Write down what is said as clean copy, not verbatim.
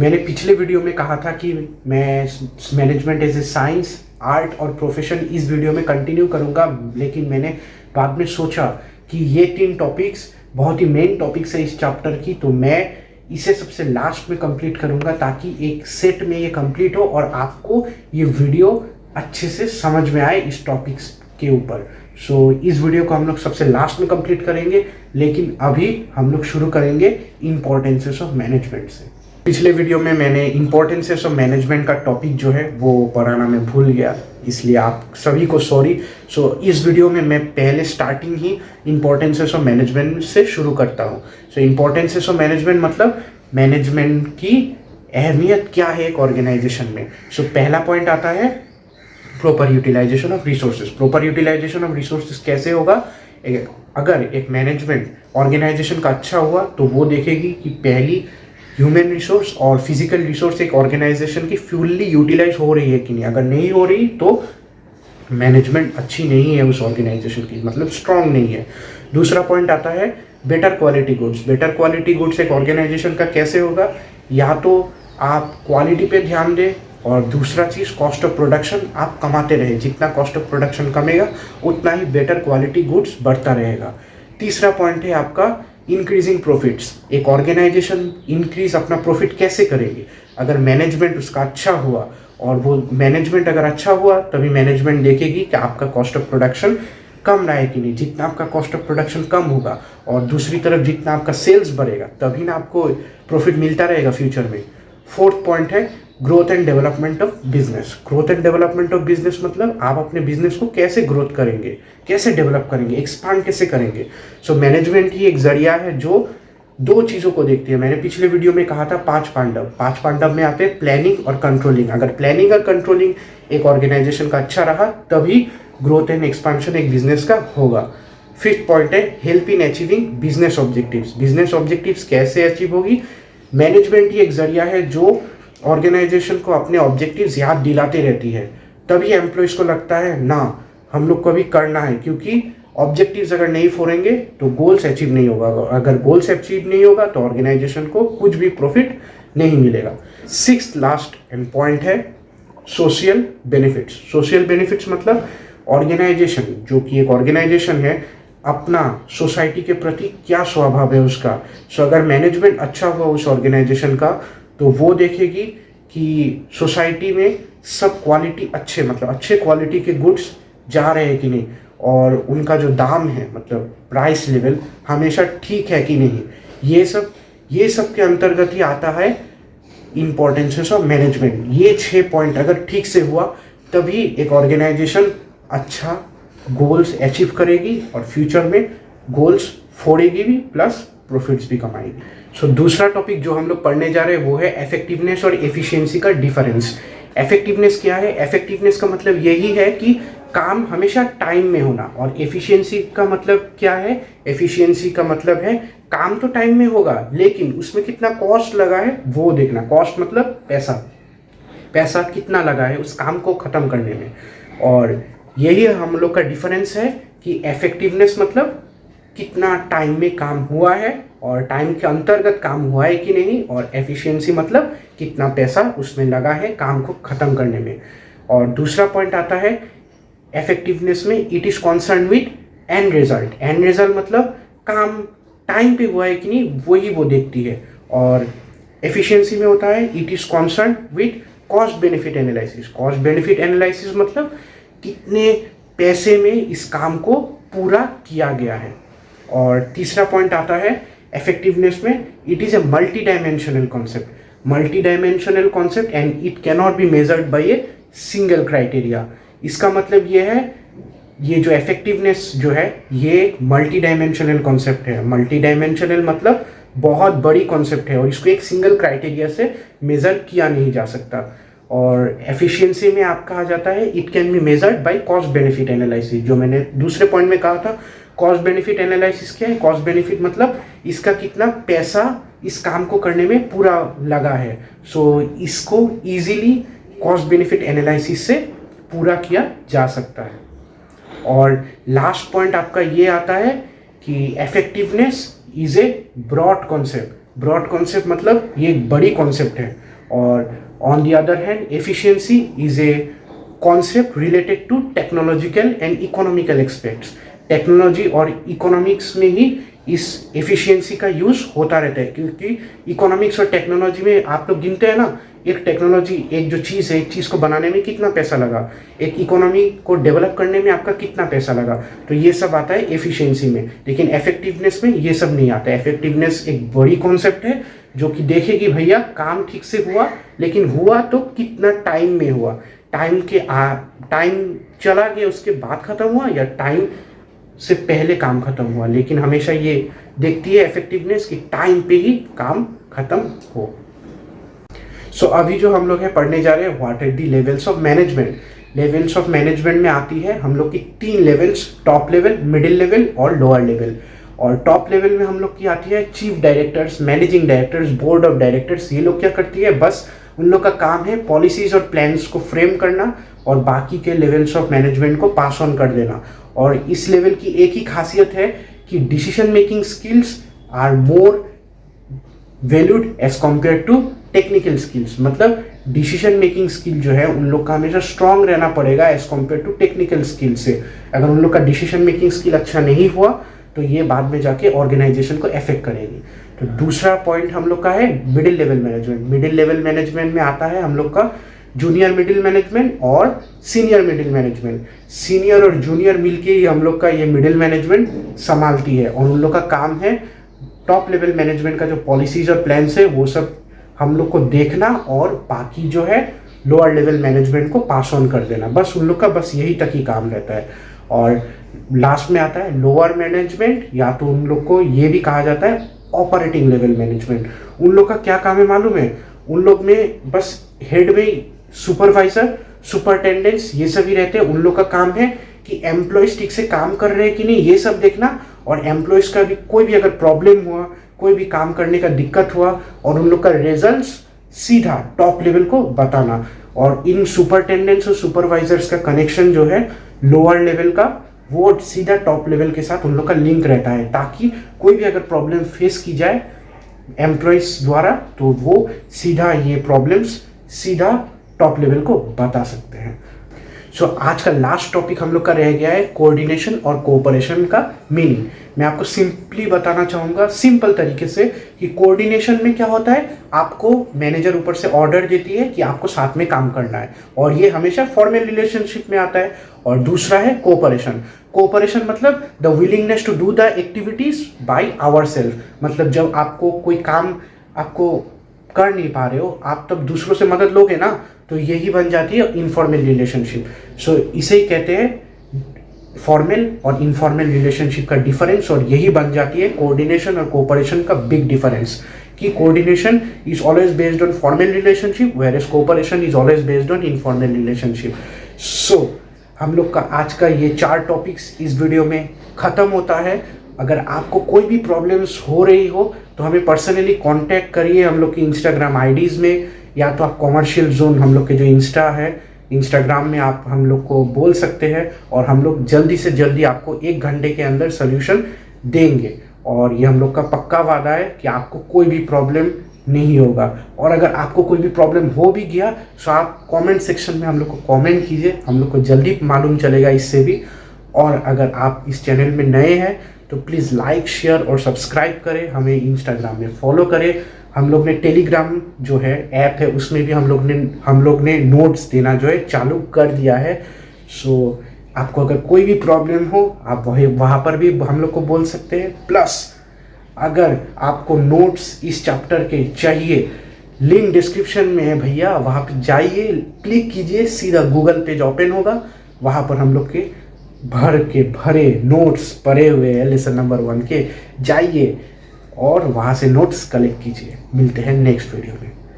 मैंने पिछले वीडियो में कहा था कि मैं management as a science, art और प्रोफेशन इस वीडियो में कंटिन्यू करूंगा, लेकिन मैंने बाद में सोचा कि ये 3 टॉपिक्स बहुत ही मेन टॉपिक्स है इस चैप्टर की, तो मैं इसे सबसे लास्ट में कंप्लीट करूंगा ताकि एक सेट में ये कंप्लीट हो और आपको ये वीडियो अच्छे से समझ में आए इस टॉपिक्स के ऊपर। सो इस वीडियो को हम लोग सबसे लास्ट में कंप्लीट करेंगे, लेकिन अभी हम लोग शुरू करेंगे इम्पोर्टेंसेस ऑफ मैनेजमेंट से। पिछले वीडियो में मैंने इम्पोर्टेंसेस ऑफ मैनेजमेंट का टॉपिक जो है वो पढ़ाना मैं भूल गया, इसलिए आप सभी को सॉरी। सो इस वीडियो में मैं पहले starting he importances of management से शुरू करता हूँ। सो इम्पोर्टेंसेस ऑफ मैनेजमेंट मतलब मैनेजमेंट की अहमियत क्या है एक ऑर्गेनाइजेशन में। सो पहला पॉइंट आता है proper utilisation of resources. Proper utilisation of resources कैसे होगा? अगर एक मैनेजमेंट ऑर्गेनाइजेशन का अच्छा हुआ तो वो देखेगी कि पहली ह्यूमन रिसोर्स और फिजिकल रिसोर्स एक ऑर्गेनाइजेशन की फुल्ली यूटिलाइज हो रही है कि नहीं। अगर नहीं हो रही तो मैनेजमेंट अच्छी नहीं है उस ऑर्गेनाइजेशन की, मतलब स्ट्रांग नहीं है। दूसरा पॉइंट आता है better quality goods. Better quality goods एक ऑर्गेनाइजेशन का कैसे होगा? या तो आप क्वालिटी पे ध्यान दें और दूसरा चीज़ कॉस्ट ऑफ प्रोडक्शन आप कमाते रहे। जितना कॉस्ट ऑफ प्रोडक्शन कमेगा उतना ही बेटर क्वालिटी गुड्स बढ़ता रहेगा। तीसरा पॉइंट है आपका इंक्रीजिंग प्रॉफिट्स। एक ऑर्गेनाइजेशन इंक्रीज अपना प्रॉफिट कैसे करेगी? अगर मैनेजमेंट उसका अच्छा हुआ, और वो मैनेजमेंट अगर अच्छा हुआ तभी मैनेजमेंट देखेगी कि आपका कॉस्ट ऑफ प्रोडक्शन कम रहा है कि नहीं। जितना आपका कॉस्ट ऑफ प्रोडक्शन कम होगा और दूसरी तरफ जितना आपका सेल्स बढ़ेगा तभी ना आपको प्रॉफिट मिलता रहेगा फ्यूचर में। फोर्थ पॉइंट है growth and development of business. Growth and development of business मतलब आप अपने बिजनेस को कैसे ग्रोथ करेंगे, कैसे डेवलप करेंगे, एक्सपांड कैसे करेंगे। सो मैनेजमेंट ही एक जरिया है जो 2 चीज़ों को देखती है। मैंने पिछले वीडियो में कहा था 5 पांडव। 5 पांडव में आते हैं प्लानिंग और कंट्रोलिंग। अगर प्लानिंग और कंट्रोलिंग एक ऑर्गेनाइजेशन का अच्छा रहा तभी ग्रोथ एंड एक्सपांशन एक बिजनेस का होगा। फिफ्थ पॉइंट है help in achieving business objectives. Business objectives कैसे अचीव होगी? मैनेजमेंट ही एक जरिया है जो ऑर्गेनाइजेशन को अपने ऑब्जेक्टिव्स याद दिलाते रहती है, तभी एम्प्लॉयज़ को लगता है ना हम लोग को भी करना है, क्योंकि ऑब्जेक्टिव्स अगर नहीं फोड़ेंगे तो गोल्स अचीव नहीं होगा। अगर गोल्स अचीव नहीं होगा तो ऑर्गेनाइजेशन को कुछ भी प्रॉफिट नहीं मिलेगा। सिक्स्थ लास्ट एंड पॉइंट है सोशल बेनिफिट्स। सोशल बेनिफिट्स मतलब ऑर्गेनाइजेशन, जो कि एक ऑर्गेनाइजेशन है, अपना सोसाइटी के प्रति क्या स्वभाव है उसका। सो अगर मैनेजमेंट अच्छा हुआ उस ऑर्गेनाइजेशन का तो वो देखेगी कि सोसाइटी में सब क्वालिटी अच्छे, मतलब अच्छे क्वालिटी के गुड्स जा रहे हैं कि नहीं, और उनका जो दाम है मतलब प्राइस लेवल हमेशा ठीक है कि नहीं। ये सब के अंतर्गत ही आता है इम्पोर्टेंसेस ऑफ मैनेजमेंट। ये 6 पॉइंट अगर ठीक से हुआ तभी एक ऑर्गेनाइजेशन अच्छा गोल्स अचीव करेगी और फ्यूचर में गोल्स फोड़ेगी भी प्लस प्रॉफिट्स भी कमाएगी। सो दूसरा टॉपिक जो हम लोग पढ़ने जा रहे हैं वो है इफेक्टिवनेस और एफिशिएंसी का डिफरेंस। इफेक्टिवनेस क्या है? इफेक्टिवनेस का मतलब यही है कि काम हमेशा टाइम में होना, और एफिशिएंसी का मतलब क्या है? एफिशिएंसी का मतलब है काम तो टाइम में होगा लेकिन उसमें कितना कॉस्ट लगा है वो देखना। कॉस्ट मतलब पैसा कितना लगा है उस काम को ख़त्म करने में, और यही हम लोग का डिफरेंस है कि इफेक्टिवनेस मतलब कितना टाइम में काम हुआ है और टाइम के अंतर्गत काम हुआ है कि नहीं, और एफिशिएंसी मतलब कितना पैसा उसमें लगा है काम को ख़त्म करने में। और दूसरा पॉइंट आता है इफेक्टिवनेस में it is concern with and result. And result मतलब काम टाइम पे हुआ है कि नहीं वही वो देखती है, और एफिशिएंसी में होता है it is concern with cost benefit analysis. Cost benefit analysis मतलब कितने पैसे में इस काम को पूरा किया गया है। और तीसरा पॉइंट आता है इफेक्टिवनेस में it is a multi dimensional concept. Multi dimensional concept and it cannot be measured by a single criteria. इसका मतलब ये है, ये जो इफेक्टिवनेस जो है ये मल्टी डायमेंशनल कॉन्सेप्ट है। मल्टी डायमेंशनल मतलब बहुत बड़ी कॉन्सेप्ट है और इसको एक सिंगल क्राइटेरिया से मेज़र किया नहीं जा सकता। और एफिशिएंसी में आपका आ जाता है it can be measured by cost benefit analysis, जो मैंने दूसरे पॉइंट में कहा था। कॉस्ट बेनिफिट एनालिसिस क्या है? कॉस्ट बेनिफिट मतलब इसका कितना पैसा इस काम को करने में पूरा लगा है। सो इसको इजीली कॉस्ट बेनिफिट एनालिसिस से पूरा किया जा सकता है। और लास्ट पॉइंट आपका ये आता है कि effectiveness is a broad concept. Broad concept मतलब ये एक बड़ी कॉन्सेप्ट है और on the other hand efficiency is a concept related to technological and economical aspects. Technology और इकोनॉमिक्स में ही इस एफिशिएंसी का यूज़ होता रहता है, क्योंकि इकोनॉमिक्स और टेक्नोलॉजी में आप लोग गिनते हैं ना, एक टेक्नोलॉजी, एक जो चीज़ है, एक चीज़ को बनाने में कितना पैसा लगा, एक इकोनॉमी को डेवलप करने में आपका कितना पैसा लगा, तो ये सब आता है एफिशिएंसी में। लेकिन इफेक्टिवनेस में ये सब नहीं आता है। इफेक्टिवनेस एक बड़ी कॉन्सेप्ट है जो कि देखे कि भैया काम ठीक से हुआ, लेकिन हुआ तो कितना टाइम में हुआ, टाइम चला गया उसके बाद ख़त्म हुआ या टाइम से पहले काम खत्म हुआ। लेकिन हमेशा ये देखती है इफेक्टिवनेस कि टाइम पे ही काम खत्म हो। सो अभी जो हम लोग हैं पढ़ने जा रहे हैं what are the levels of management. Levels of management में आती है हम लोग की 3 levels, top level, middle level और लोअर लेवल। और टॉप लेवल में हम लोग की आती है chief directors, managing directors, board of directors. ये लोग क्या करती है, बस उन लोग का काम है पॉलिसीज और प्लान्स को फ्रेम करना और बाकी के लेवल्स ऑफ मैनेजमेंट को पास ऑन कर देना। और इस लेवल की एक ही खासियत है कि decision making skills are more valued as compare to technical skills. मतलब डिसीजन मेकिंग स्किल जो है उन लोग का हमेशा स्ट्रांग रहना पड़ेगा as compare to technical skill से। अगर उन लोग का डिसीजन मेकिंग स्किल अच्छा नहीं हुआ तो ये बाद में जाके ऑर्गेनाइजेशन को अफेक्ट करेगी। तो दूसरा पॉइंट हम लोग का है middle level management. Middle level management में आता है हम लोग का जूनियर मिडिल मैनेजमेंट और सीनियर मिडिल मैनेजमेंट। सीनियर और जूनियर मिलके ही हम लोग का ये मिडिल मैनेजमेंट संभालती है और उन लोग का काम है टॉप लेवल मैनेजमेंट का जो पॉलिसीज और प्लान्स है वो सब हम लोग को देखना और बाकी जो है लोअर लेवल मैनेजमेंट को पास ऑन कर देना। बस उन लोग का बस यही तक ही काम रहता है। और लास्ट में आता है लोअर मैनेजमेंट, या तो उन लोग को ये भी कहा जाता है ऑपरेटिंग लेवल मैनेजमेंट। उन लोग का क्या काम है मालूम है, उन लोग में बस हेड में सुपरवाइजर, सुपरटेंडेंट्स ये सभी रहते हैं। उन लोग का काम है कि एम्प्लॉयज ठीक से काम कर रहे हैं कि नहीं ये सब देखना, और एम्प्लॉयज का भी कोई भी अगर प्रॉब्लम हुआ, कोई भी काम करने का दिक्कत हुआ और उन लोग का रिजल्ट्स सीधा टॉप लेवल को बताना। और इन सुपरटेंडेंट्स और सुपरवाइजर्स का कनेक्शन जो है लोअर लेवल का, वो सीधा टॉप लेवल के साथ उन लोग का लिंक रहता है, ताकि कोई भी अगर प्रॉब्लम फेस की जाए एम्प्लॉयज द्वारा तो वो सीधा ये प्रॉब्लम्स सीधा टॉप लेवल को बता सकते हैं। सो आज का लास्ट टॉपिक हम लोग का रह गया है कोऑर्डिनेशन और कोऑपरेशन का मीनिंग। मैं आपको सिंपली बताना चाहूँगा सिंपल तरीके से कि कोऑर्डिनेशन में क्या होता है, आपको मैनेजर ऊपर से ऑर्डर देती है कि आपको साथ में काम करना है, और ये हमेशा फॉर्मल रिलेशनशिप में आता है। और दूसरा है कोऑपरेशन। कोऑपरेशन मतलब the willingness to do the activities by ourself. मतलब जब आपको कोई काम आपको कर नहीं पा रहे हो, आप तब दूसरों से मदद लोगे ना, तो यही बन जाती है इनफॉर्मल रिलेशनशिप। सो इसे ही कहते हैं फॉर्मल और इनफॉर्मल रिलेशनशिप का डिफरेंस, और यही बन जाती है कोऑर्डिनेशन और कोऑपरेशन का बिग डिफरेंस, कि coordination is always based on formal relationship whereas cooperation is always based on informal relationship. So हम लोग का आज का ये 4 टॉपिक्स इस वीडियो में ख़त्म होता है। अगर आपको कोई भी प्रॉब्लम्स हो रही हो तो हमें पर्सनली कांटेक्ट करिए हम लोग की इंस्टाग्राम आईडीज़ में, या तो आप कॉमर्शियल जोन हम लोग के जो इंस्टा है इंस्टाग्राम में आप हम लोग को बोल सकते हैं, और हम लोग जल्दी से जल्दी आपको 1 घंटे के अंदर सोल्यूशन देंगे। और ये हम लोग का पक्का वादा है कि आपको कोई भी प्रॉब्लम नहीं होगा। और अगर आपको कोई भी प्रॉब्लम हो भी गया तो आप कमेंट सेक्शन में हम लोग को कमेंट कीजिए, हम लोग को जल्दी मालूम चलेगा इससे भी। और अगर आप इस चैनल में नए हैं तो प्लीज़ लाइक, शेयर और सब्सक्राइब करें, हमें इंस्टाग्राम में फॉलो करें। हम लोग ने टेलीग्राम जो है ऐप है उसमें भी हम लोग ने नोट्स देना जो है चालू कर दिया है। सो आपको अगर कोई भी प्रॉब्लम हो आप वहाँ पर भी हम लोग को बोल सकते हैं। प्लस अगर आपको नोट्स इस चैप्टर के चाहिए, लिंक डिस्क्रिप्शन में है भैया, वहाँ पर जाइए, क्लिक कीजिए, सीधा गूगल पेज ओपन होगा, वहाँ पर हम लोग के भरे नोट्स पड़े हुए हैं लेसन नंबर 1 के, जाइए और वहाँ से नोट्स कलेक्ट कीजिए। मिलते हैं नेक्स्ट वीडियो में।